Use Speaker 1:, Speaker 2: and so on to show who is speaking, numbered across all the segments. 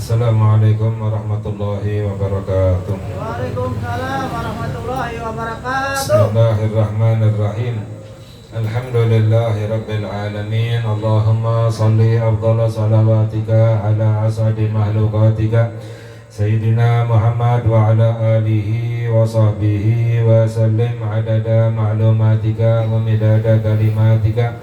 Speaker 1: Assalamualaikum warahmatullahi wabarakatuh.
Speaker 2: Waalaikumsalam warahmatullahi wabarakatuh.
Speaker 1: Bismillahirrahmanirrahim. Alhamdulillahi rabbil alamin. Allahumma salli afdhala salawatika ala asadi mahlukatika Sayyidina Muhammad wa ala alihi wa sahbihi wa sallim adada ma'lumatika wa midada kalimatika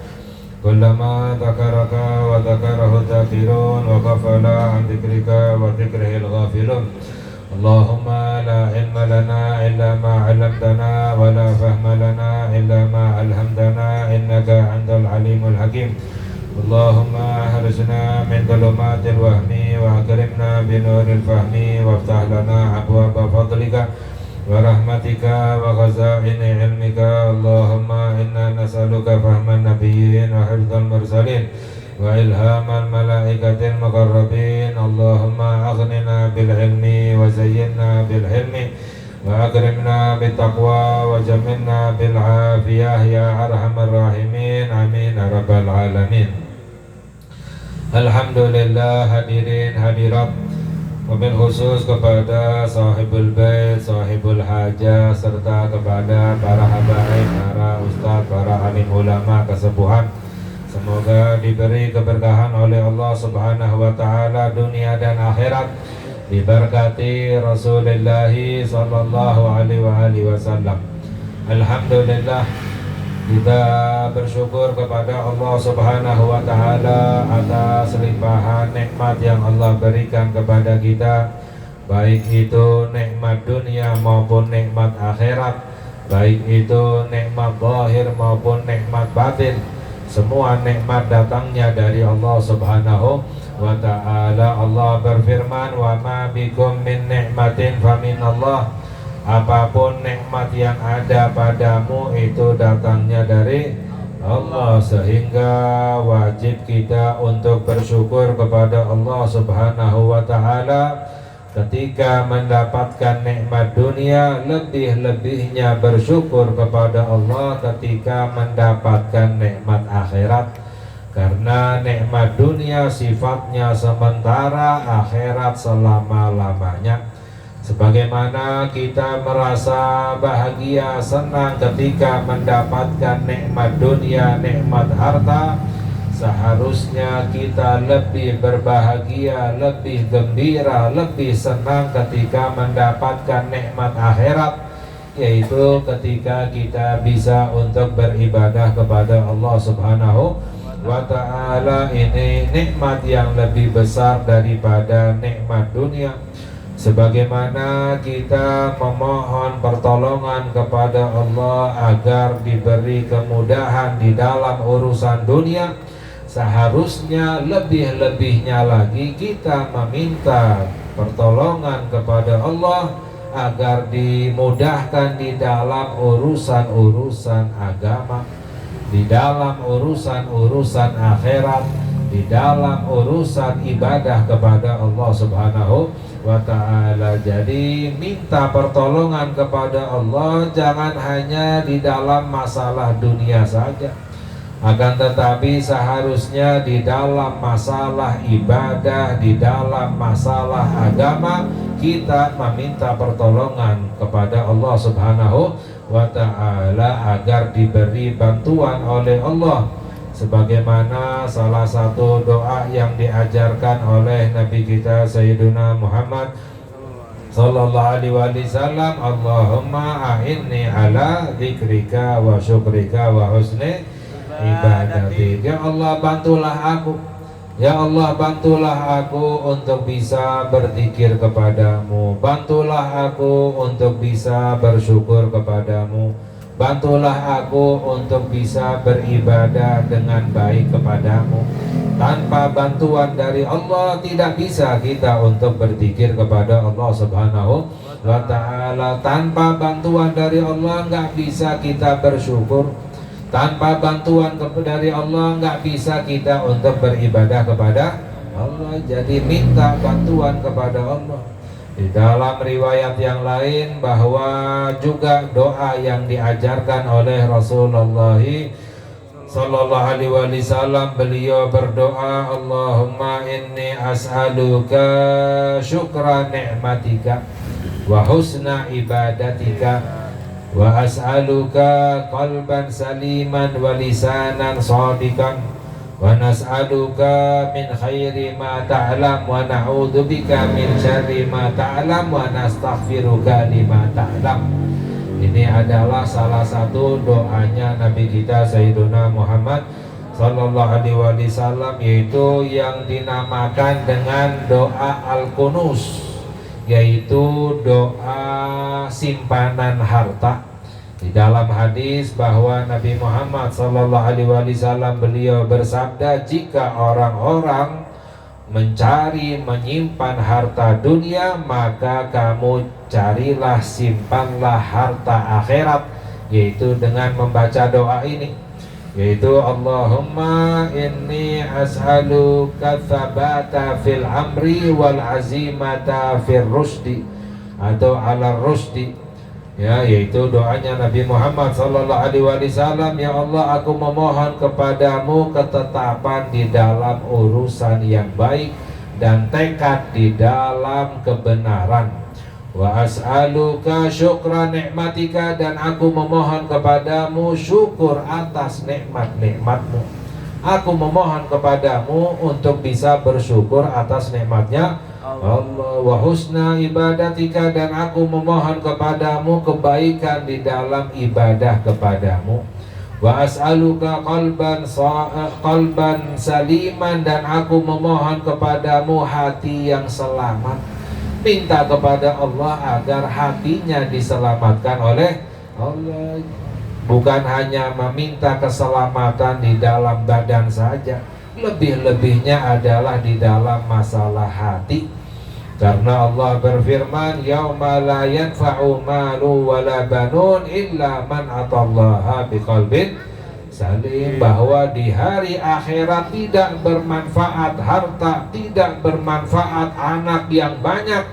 Speaker 1: kullama dzakaraka wa dzakarahu dzakirun wa ghafala an dzikrika wa dzikrihil ghafilun. Allahumma la ilma lana illa ma 'allamtana wa la fahma lana illa ma 'allamtana innaka antal alimul hakim. Allahumma ahrisna min dhulumatil wahmi wa akrimna binuril fahmi waftah lana abwaaba fadlika wa rahmatika wa khazaini ilmika. Allahumma inna nas'aluka fahman nabiyyin wa hifdzal mursalin wa ilhamal malaikatil muqarrabin. Allahumma aghnina bil ilmi wa zayyinna bil hilmi wa akrimna bit taqwa wa jamilna bil afiyah ya arhamar rahimin. Amin ya rabbal alamin. Alhamdulillah, hadirin hadirat, wabil khusus kepada sahibul bait, sahibul hajah, serta kepada para habaib, para ustadz, para alim ulama kesepuhan. Semoga diberi keberkahan oleh Allah Subhanahu wa taala dunia dan akhirat, diberkati Rasulullah sallallahu alaihi wasallam. Alhamdulillah, kita bersyukur kepada Allah Subhanahu wa taala atas limpahan nikmat yang Allah berikan kepada kita, baik itu nikmat dunia maupun nikmat akhirat, baik itu nikmat zahir maupun nikmat batin. Semua nikmat datangnya dari Allah Subhanahu wa taala. Allah berfirman, "Wa ma bikum min nikmatin faminallah." Apapun nikmat yang ada padamu itu datangnya dari Allah, sehingga wajib kita untuk bersyukur kepada Allah Subhanahu wa taala ketika mendapatkan nikmat dunia, lebih-lebihnya bersyukur kepada Allah ketika mendapatkan nikmat akhirat. Karena nikmat dunia sifatnya sementara, akhirat selama-lamanya. Sebagaimana kita merasa bahagia, senang ketika mendapatkan nikmat dunia, nikmat harta, seharusnya kita lebih berbahagia, lebih gembira, lebih senang ketika mendapatkan nikmat akhirat, yaitu ketika kita bisa untuk beribadah kepada Allah Subhanahu wa ta'ala. Ini nikmat yang lebih besar daripada nikmat dunia. Sebagaimana kita memohon pertolongan kepada Allah agar diberi kemudahan di dalam urusan dunia, seharusnya lebih-lebihnya lagi kita meminta pertolongan kepada Allah agar dimudahkan di dalam urusan-urusan agama, di dalam urusan-urusan akhirat, di dalam urusan ibadah kepada Allah Subhanahu wa ta'ala. Jadi minta pertolongan kepada Allah jangan hanya di dalam masalah dunia saja, akan tetapi seharusnya di dalam masalah ibadah, di dalam masalah agama, kita meminta pertolongan kepada Allah Subhanahu wa ta'ala agar diberi bantuan oleh Allah. Sebagaimana salah satu doa yang diajarkan oleh Nabi kita Sayyiduna Muhammad sallallahu alaihi wasallam, Allahumma a'inni ala dzikrika wa syukrika wa husni ibadati. Ya Allah, bantulah aku, ya Allah, bantulah aku untuk bisa berzikir kepadamu, bantulah aku untuk bisa bersyukur kepadamu, bantulah aku untuk bisa beribadah dengan baik kepadamu. Tanpa bantuan dari Allah tidak bisa kita untuk berzikir kepada Allah Subhanahu wa ta'ala. Tanpa bantuan dari Allah nggak bisa kita bersyukur. Tanpa bantuan dari Allah nggak bisa kita untuk beribadah kepada Allah. Jadi minta bantuan kepada Allah. Di dalam riwayat yang lain bahwa juga doa yang diajarkan oleh Rasulullah Sallallahu alaihi wasallam beliau berdoa, Allahumma inni as'aluka syukra ni'matika wa husna ibadatika wa as'aluka qalban saliman wa lisanan shadiqan wa nas'aluka min khairi ma ta'lam wa na'udzubika min syarri ma ta'lam wa nastaghfiruka lima ta'lam. Ini adalah salah satu doanya Nabi kita Sayyiduna Muhammad Sallallahu Alaihi Wasallam, yaitu yang dinamakan dengan doa Al-Kunuz, yaitu doa simpanan harta. Di dalam hadis bahwa Nabi Muhammad Sallallahu Alaihi Wasallam beliau bersabda, jika orang-orang mencari menyimpan harta dunia, maka kamu carilah simpanlah harta akhirat, yaitu dengan membaca doa ini, yaitu Allahumma inni as'aluka tsabata fil amri wal azimata fir rusdi atau ala rusdi, ya, yaitu doanya Nabi Muhammad sallallahu alaihi wasallam, ya Allah, aku memohon kepadamu ketetapan di dalam urusan yang baik dan tekad di dalam kebenaran. Wa as'aluka syukra ni'matika, dan aku memohon kepadamu syukur atas nikmat-nikmatmu. Aku memohon kepadamu untuk bisa bersyukur atas nikmatnya Allah. Wa husna ibadatika, dan aku memohon kepadamu kebaikan di dalam ibadah kepadamu. Wa as'aluka qalban saliman, dan aku memohon kepadamu hati yang selamat. Minta kepada Allah agar hatinya diselamatkan oleh Allah. Bukan hanya meminta keselamatan di dalam badan saja, lebih-lebihnya adalah di dalam masalah hati. Karena Allah berfirman, yauma la yanfa'u malu wala banun illa man atallaha biqalbin salim, bahwa di hari akhirat tidak bermanfaat harta, tidak bermanfaat anak yang banyak.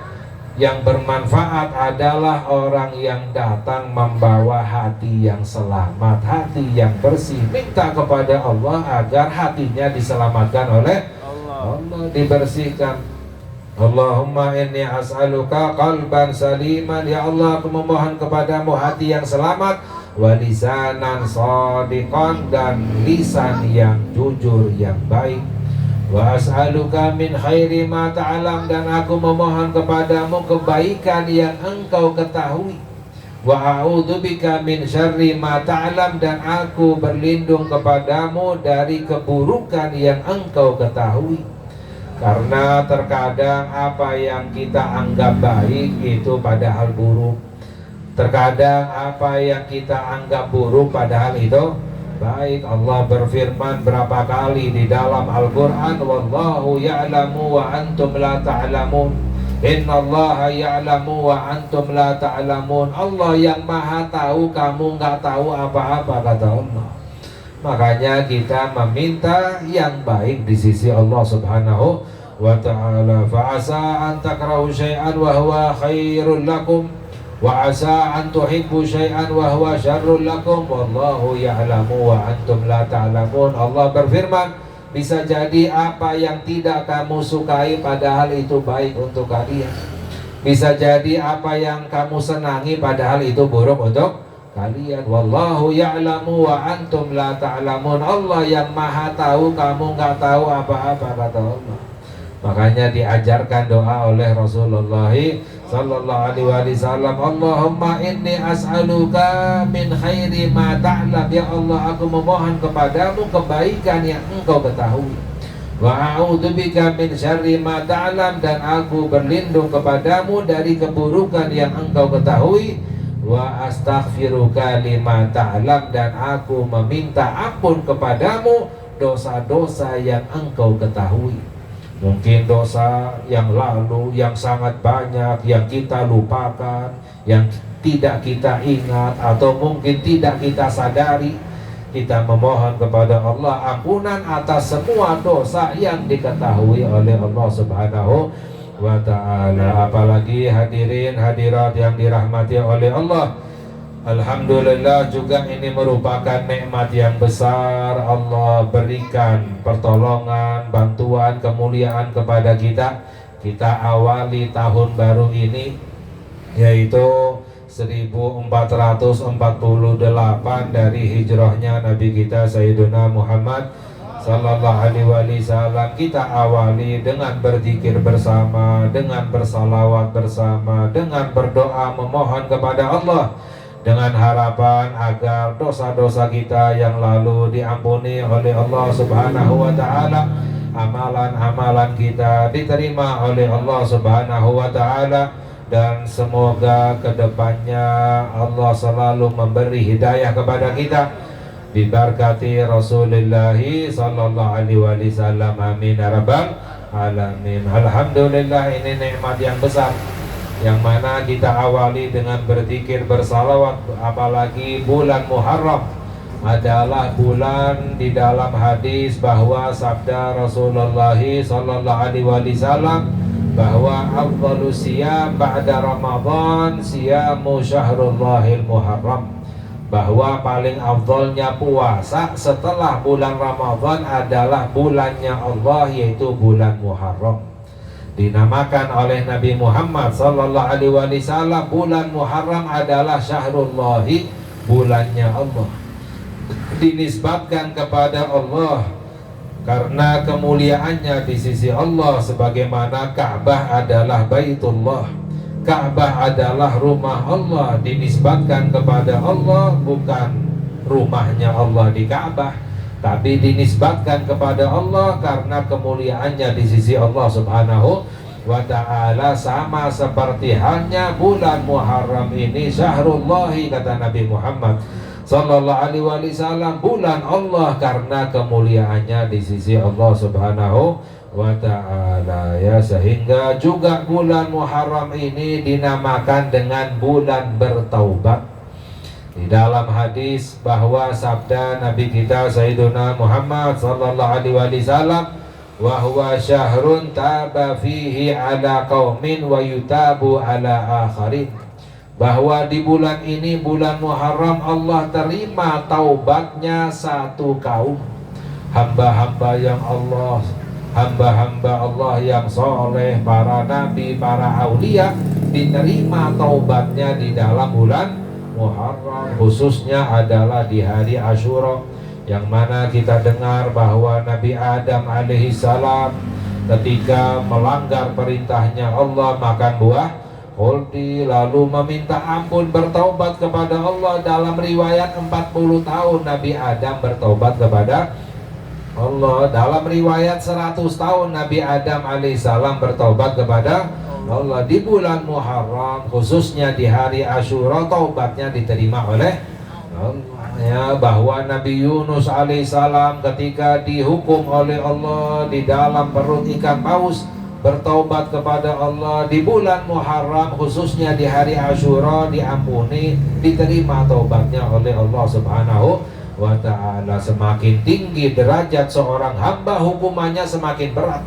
Speaker 1: Yang bermanfaat adalah orang yang datang membawa hati yang selamat, hati yang bersih. Minta kepada Allah agar hatinya diselamatkan oleh Allah, dibersihkan. Allahumma inni as'aluka qalban saliman, ya Allah, aku memohon kepadamu hati yang selamat, wa lisanan shadiqan, dan lisan yang jujur yang baik. Wa as'aluka min khairi ma ta'lam, dan aku memohon kepadamu kebaikan yang engkau ketahui. Wa a'udzubika min syarri ma ta'lam, dan aku berlindung kepadamu dari keburukan yang engkau ketahui. Karena terkadang apa yang kita anggap baik itu padahal buruk. Terkadang apa yang kita anggap buruk padahal itu baik. Allah berfirman berapa kali di dalam Al-Quran, wallahu ya'lamu wa antum la ta'lamun, innallaha ya'lamu wa antum la ta'lamun. Allah yang maha tahu, kamu nggak tahu apa-apa, kata Allah. Makanya kita meminta yang baik di sisi Allah Subhanahu wa ta'ala. Fa'asa an takrahu syai'an wa huwa khairul lakum, wa asa an tuhibbu syai'an wa huwa syarrul lakum, wallahu ya'lamu wa antum la ta'lamun. Allah berfirman, bisa jadi apa yang tidak kamu sukai padahal itu baik untuk kalian. Bisa jadi apa yang kamu senangi padahal itu buruk untuk kalian. Wallahu ya'lamu wa antum la ta'lamun. Allah yang maha tahu, kamu nggak tahu apa-apa, kata Allah. Makanya diajarkan doa oleh Rasulullah sallallahu alaihi wasallam, Allahumma inni as'aluka min khairi ma ta'lam, ya Allah, aku memohon kepadamu kebaikan yang engkau ketahui. Wa a'udzubika min syarri ma ta'lam, dan aku berlindung kepadamu dari keburukan yang engkau ketahui. Wa astaghfiruka lima ta'lam, dan aku meminta ampun kepadamu dosa-dosa yang engkau ketahui. Mungkin dosa yang lalu yang sangat banyak yang kita lupakan, yang tidak kita ingat, atau mungkin tidak kita sadari. Kita memohon kepada Allah ampunan atas semua dosa yang diketahui oleh Allah Subhanahu wa ta'ala. Apalagi hadirin hadirat yang dirahmati oleh Allah, Alhamdulillah juga ini merupakan nikmat yang besar. Allah berikan pertolongan, bantuan, kemuliaan kepada kita. Kita awali tahun baru ini yaitu 1448 dari hijrahnya Nabi kita Sayyiduna Muhammad Sallallahu Alaihi Wasallam. Kita awali dengan berzikir bersama, dengan bersalawat bersama, dengan berdoa memohon kepada Allah, dengan harapan agar dosa-dosa kita yang lalu diampuni oleh Allah Subhanahu wa Ta'ala, amalan-amalan kita diterima oleh Allah Subhanahu wa Ta'ala, dan semoga kedepannya Allah selalu memberi hidayah kepada kita diberkati Rasulullah sallallahu alaihi wasallam. Amin ya rabbal alamin. Alhamdulillah, ini nikmat yang besar yang mana kita awali dengan berzikir bersalawat. Apalagi bulan Muharram adalah bulan di dalam hadis bahwa sabda Rasulullah sallallahu alaihi wasallam bahwa afdalu siyam ba'da Ramadan siyamu syahrullahil Muharram, bahwa paling afdalnya puasa setelah bulan Ramadan adalah bulannya Allah, yaitu bulan Muharram. Dinamakan oleh Nabi Muhammad sallallahu alaihi wasallam bulan Muharram adalah syahrullahi, bulannya Allah. Dinisbatkan kepada Allah karena kemuliaannya di sisi Allah, sebagaimana Ka'bah adalah Baitullah, Ka'bah adalah rumah Allah. Dinisbatkan kepada Allah, bukan rumahnya Allah di Ka'bah, tapi dinisbatkan kepada Allah karena kemuliaannya di sisi Allah Subhanahu wa Ta'ala. Sama seperti halnya bulan Muharram ini syahrullahi, kata Nabi Muhammad sallallahu alaihi wasallam, bulan Allah karena kemuliaannya di sisi Allah Subhanahu wa Ta'ala, ya. Sehingga juga bulan Muharram ini dinamakan dengan bulan bertaubat. Di dalam hadis bahwa sabda Nabi kita Sayyiduna Muhammad sallallahu alaihi wasallam, wa huwa syahrun taba fihi ala qaumin wa yutabu ala akharin, bahwa di bulan ini, bulan Muharram, Allah terima taubatnya satu kaum, hamba-hamba yang Allah, hamba-hamba Allah yang soleh, para nabi, para aulia, diterima taubatnya di dalam bulan Muharram. Khususnya adalah di hari Asyura, yang mana kita dengar bahwa Nabi Adam alaihissalam ketika melanggar perintahnya Allah makan buah khuldi, lalu meminta ampun, bertaubat kepada Allah. Dalam riwayat 40 tahun Nabi Adam bertaubat kepada Allah. Dalam riwayat 100 tahun Nabi Adam alaihissalam bertaubat kepada Allah. Di bulan Muharram, khususnya di hari Asyura, taubatnya diterima oleh Allah, ya. Bahwa Nabi Yunus alaihissalam ketika dihukum oleh Allah di dalam perut ikan paus, bertaubat kepada Allah di bulan Muharram, khususnya di hari Asyura, diampuni, diterima taubatnya oleh Allah Subhanahu wa Ta'ala. Semakin tinggi derajat seorang hamba, hukumannya semakin berat.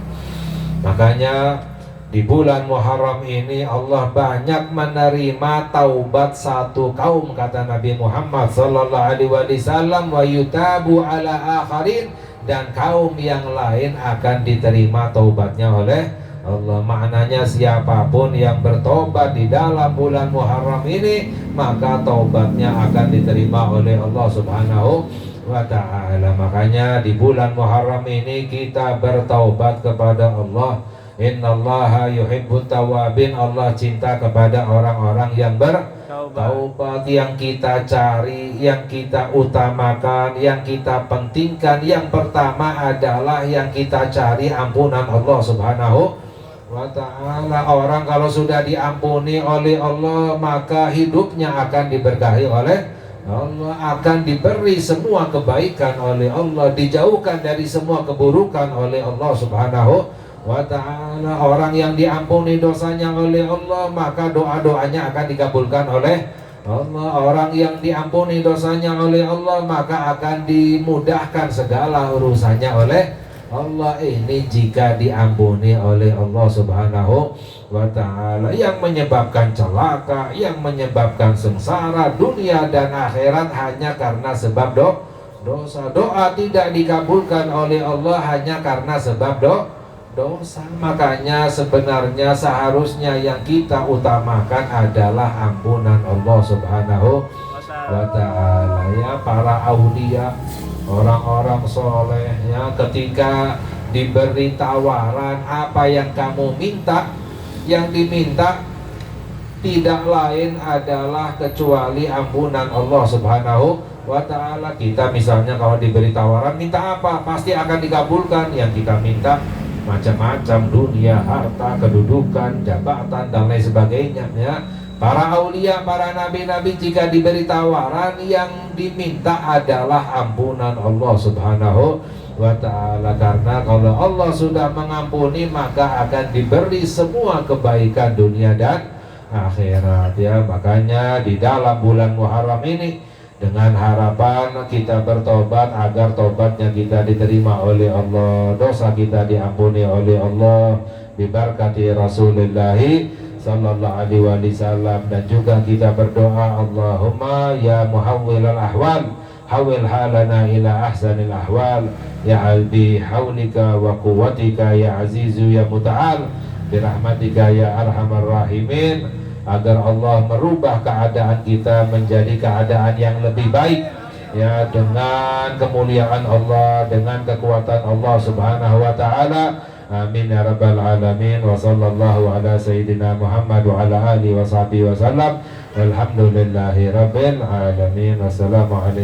Speaker 1: Makanya di bulan Muharram ini Allah banyak menerima taubat satu kaum, kata Nabi Muhammad sallallahu alaihi wasallam, wa yutabu ala akharin, dan kaum yang lain akan diterima taubatnya oleh Allah. Maknanya siapapun yang bertobat di dalam bulan Muharram ini, maka taubatnya akan diterima oleh Allah Subhanahu wa Ta'ala. Makanya di bulan Muharram ini kita bertaubat kepada Allah. Innallaha yuhibbut tawabin, Allah cinta kepada orang-orang yang bertaubat. Yang kita cari, yang kita utamakan, yang kita pentingkan, yang pertama adalah yang kita cari ampunan Allah Subhanahu wa Ta'ala. Orang kalau sudah diampuni oleh Allah, maka hidupnya akan diberkahi oleh Allah, akan diberi semua kebaikan oleh Allah, dijauhkan dari semua keburukan oleh Allah Subhanahu wa Ta'ala. Orang yang diampuni dosanya oleh Allah, maka doa-doanya akan dikabulkan oleh Allah. Orang yang diampuni dosanya oleh Allah, maka akan dimudahkan segala urusannya oleh Allah ini jika diampuni oleh Allah Subhanahu wa ta'ala, yang menyebabkan celaka, yang menyebabkan sengsara dunia dan akhirat hanya karena sebab dosa. Doa tidak dikabulkan oleh Allah hanya karena sebab dosa. Makanya sebenarnya seharusnya yang kita utamakan adalah ampunan Allah Subhanahu wa ta'ala. Ya, para aulia, orang-orang soleh, ya, ketika diberi tawaran apa yang kamu minta, yang diminta tidak lain adalah kecuali ampunan Allah Subhanahu wa ta'ala. Kita misalnya kalau diberi tawaran minta apa, pasti akan dikabulkan. Yang kita minta macam-macam, dunia, harta, kedudukan, jabatan dan lain sebagainya, ya. Para aulia, para nabi-nabi jika diberi tawaran yang diminta adalah ampunan Allah Subhanahu wa ta'ala. Karena kalau Allah sudah mengampuni maka akan diberi semua kebaikan dunia dan akhirat, ya. Makanya di dalam bulan Muharram ini dengan harapan kita bertobat agar tobatnya kita diterima oleh Allah, dosa kita diampuni oleh Allah biberkati Rasulullah sallallahu alaihi wasallam. Dan juga kita berdoa, Allahumma ya muhawwilal ahwal hawil halana ila ahsanil ahwal ya albi haulika wa quwwatika ya azizu ya muta'al birahmatika ya arhamar rahimin, agar Allah merubah keadaan kita menjadi keadaan yang lebih baik, ya, dengan kemuliaan Allah, dengan kekuatan Allah Subhanahu wa ta'ala. Amin ya rabbal alamin. Wa sallallahu ala sayyidina Muhammad wa ala alihi wa sahbihi wa sallam. Walhamdulillahi rabbil alamin. Wassalamualaikum.